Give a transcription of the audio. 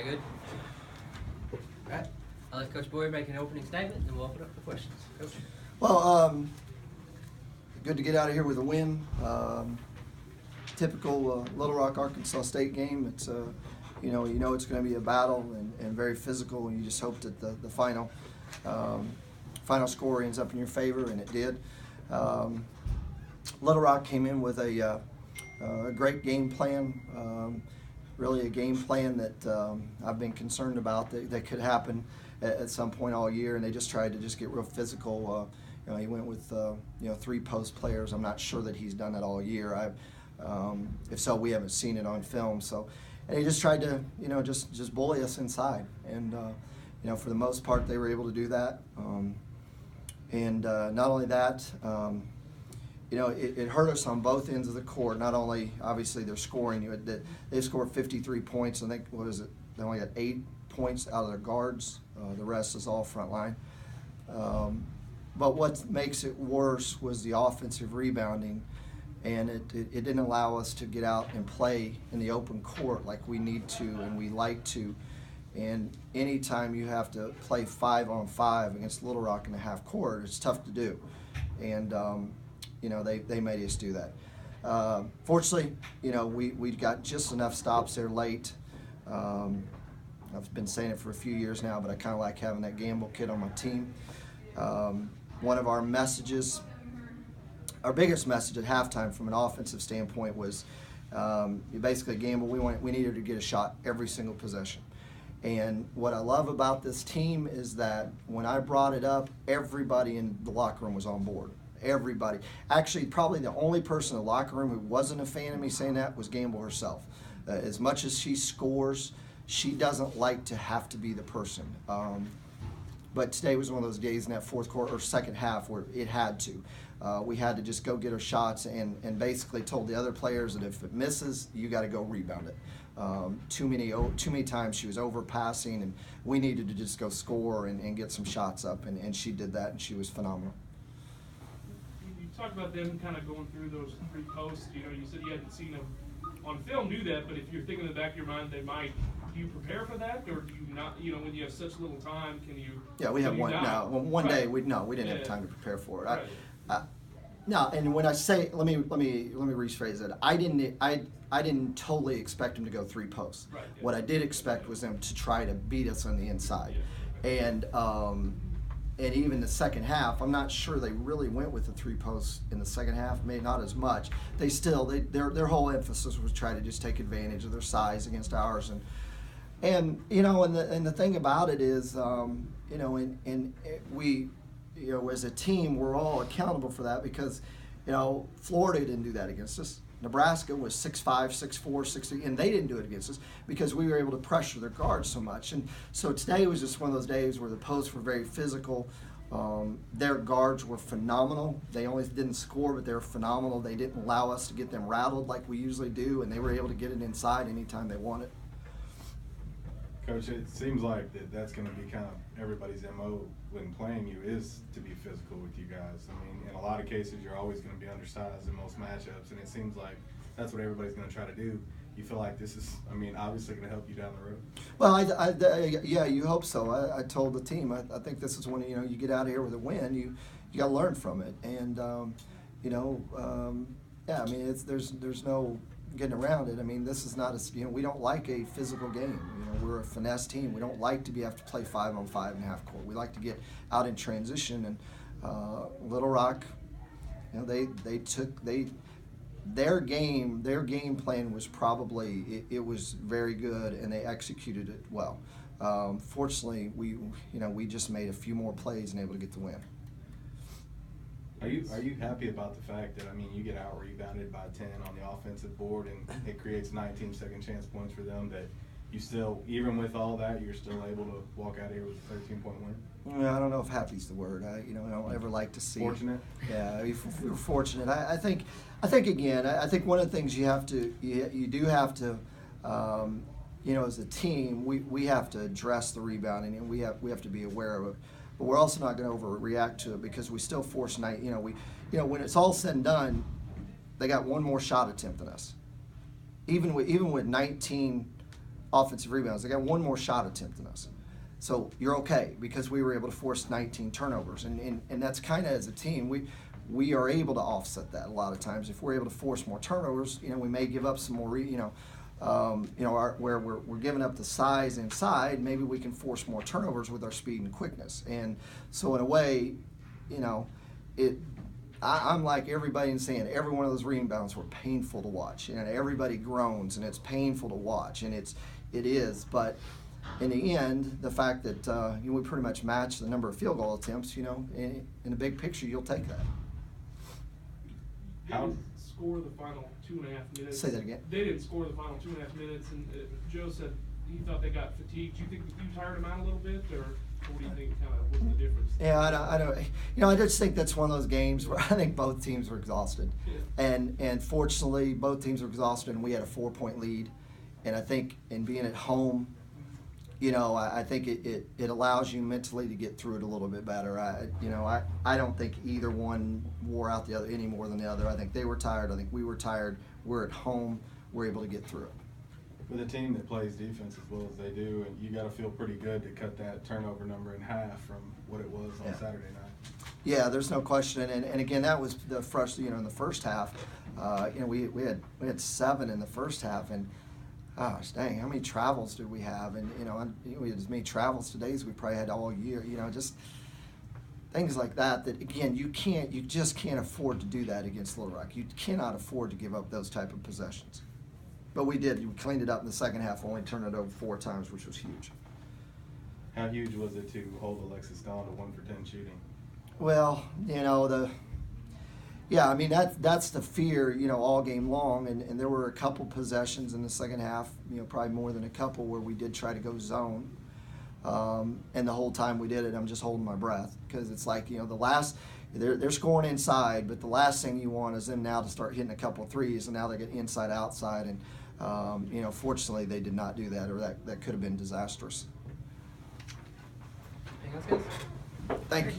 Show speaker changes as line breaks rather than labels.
Very good. Right. I'll let Coach Boyer make an opening statement, and we'll open up for questions. Coach.
Well, good to get out of here with a win. Typical Little Rock, Arkansas State game. It's you know it's going to be a battle and very physical, and you just hope that the final score ends up in your favor, and it did. Little Rock came in with a great game plan. Really a game plan that I've been concerned about that could happen at some point all year, and they just tried to just get real physical. He went with 3 post players. I'm not sure that he's done that all year. If so, we haven't seen it on film. And he just tried to just bully us inside, and for the most part they were able to do that. And not only that, it hurt us on both ends of the court. Not only obviously their scoring, they scored 53 points. I think they only got 8 points out of their guards. The rest is all front line. But what makes it worse was the offensive rebounding, and it didn't allow us to get out and play in the open court like we need to and we like to. And anytime you have to play 5-on-5 against Little Rock in the half court, it's tough to do. And they made us do that. Fortunately, we got just enough stops there late. I've been saying it for a few years now, but I kind of like having that Gamble kid on my team. One of our messages, our biggest message at halftime from an offensive standpoint was basically Gamble, we needed to get a shot every single possession. And what I love about this team is that when I brought it up, everybody in the locker room was on board. Everybody. Actually, probably the only person in the locker room who wasn't a fan of me saying that was Gamble herself. As much as she scores, she doesn't like to have to be the person. But today was one of those days in that fourth quarter or second half where it had to. We had to just go get our shots and basically told the other players that if it misses, you got to go rebound it. Too many times she was overpassing, and we needed to just go score and get some shots up, and she did that, and she was phenomenal.
You talked about them kind of going through those 3 posts. You said you hadn't seen them on film do that, but if you're thinking in the back of your mind they might, do you prepare for that, or do you not? When you have such little time, can you?
Yeah, we have one now. One day we didn't have time to prepare for it. Right. No, and when I say, let me rephrase it. I didn't totally expect them to go 3 posts.
Right, yeah.
What I did expect was them to try to beat us on the inside, and even the second half, I'm not sure they really went with the 3 posts in the second half. Maybe not as much. Their whole emphasis was try to just take advantage of their size against ours, and the thing about it is, we. As a team, we're all accountable for that because, Florida didn't do that against us. Nebraska was 6'5", 6'4", 6'3", and they didn't do it against us because we were able to pressure their guards so much. And so today was just one of those days where the posts were very physical. Their guards were phenomenal. They only didn't score, but they were phenomenal. They didn't allow us to get them rattled like we usually do, and they were able to get it inside anytime they wanted.
Coach, it seems like that's going to be kind of everybody's MO when playing you is to be physical with you guys. I mean, in a lot of cases, you're always going to be undersized in most matchups, and it seems like that's what everybody's going to try to do. You feel like this is, obviously going to help you down the road?
Well, yeah, you hope so. I told the team, I think this is when, you get out of here with a win, you got to learn from it. And, there's no getting around it. This is not we don't like a physical game. We're a finesse team. We don't like to have to play 5-on-5 in half court. We like to get out in transition. And Little Rock, their game plan was probably it was very good, and they executed it well. Fortunately, we just made a few more plays and able to get the win.
Are you happy about the fact that you get out rebounded by 10 on the offensive board, and it creates 19 second chance points for them, that you still, even with all that, you're still able to walk out here with a 13-point win?
Well, I don't know if happy's the word. I don't ever like to see. Fortunate. Yeah, we're fortunate. I think again, I think one of the things you do have to, as a team, we have to address the rebounding, and we have to be aware of it. But we're also not going to overreact to it because we still force when it's all said and done, they got one more shot attempt than us. Even with 19 offensive rebounds. They got one more shot attempt than us. So you're okay because we were able to force 19 turnovers. And that's kind of, as a team, we are able to offset that a lot of times. If we're able to force more turnovers, we may give up some more, where we're giving up the size inside, maybe we can force more turnovers with our speed and quickness. And so in a way, I'm like everybody in saying every one of those rebounds were painful to watch. Everybody groans and it's painful to watch, and it is. But in the end, the fact that we pretty much match the number of field goal attempts, in the big picture, you'll take that.
They didn't score the final 2.5 minutes.
Say that again.
They didn't score the final 2.5 minutes, and Joe said he thought they got fatigued. Do you think you tired them out a little bit, or what do you think kind of was the difference?
Yeah, I don't. I just think that's one of those games where I think both teams were exhausted, and fortunately both teams were exhausted, and we had a 4-point lead, and I think in being at home, I think it allows you mentally to get through it a little bit better. I don't think either one wore out the other any more than the other. I think they were tired. I think we were tired. We're at home. We're able to get through it.
With a team that plays defense as well as they do, and you got to feel pretty good to cut that turnover number in half from what it was on Saturday night.
Yeah, there's no question. And again, that was the in the first half. We had 7 in the first half, and gosh dang, how many travels did we have? And we had as many travels today as we probably had all year. Just things like that. That again, you just can't afford to do that against Little Rock. You cannot afford to give up those type of possessions. But we did. We cleaned it up in the second half. Only turned it over 4 times, which was huge.
How huge was it to hold Alexis Dawn to 1 for 10 shooting?
Well, that's the fear, all game long, and there were a couple possessions in the second half, probably more than a couple, where we did try to go zone, and the whole time we did it, I'm just holding my breath, because it's like, they're scoring inside, but the last thing you want is them now to start hitting a couple of threes, and now they get inside outside, and fortunately they did not do that, or that could have been disastrous.
Anything else, guys?
Thank you.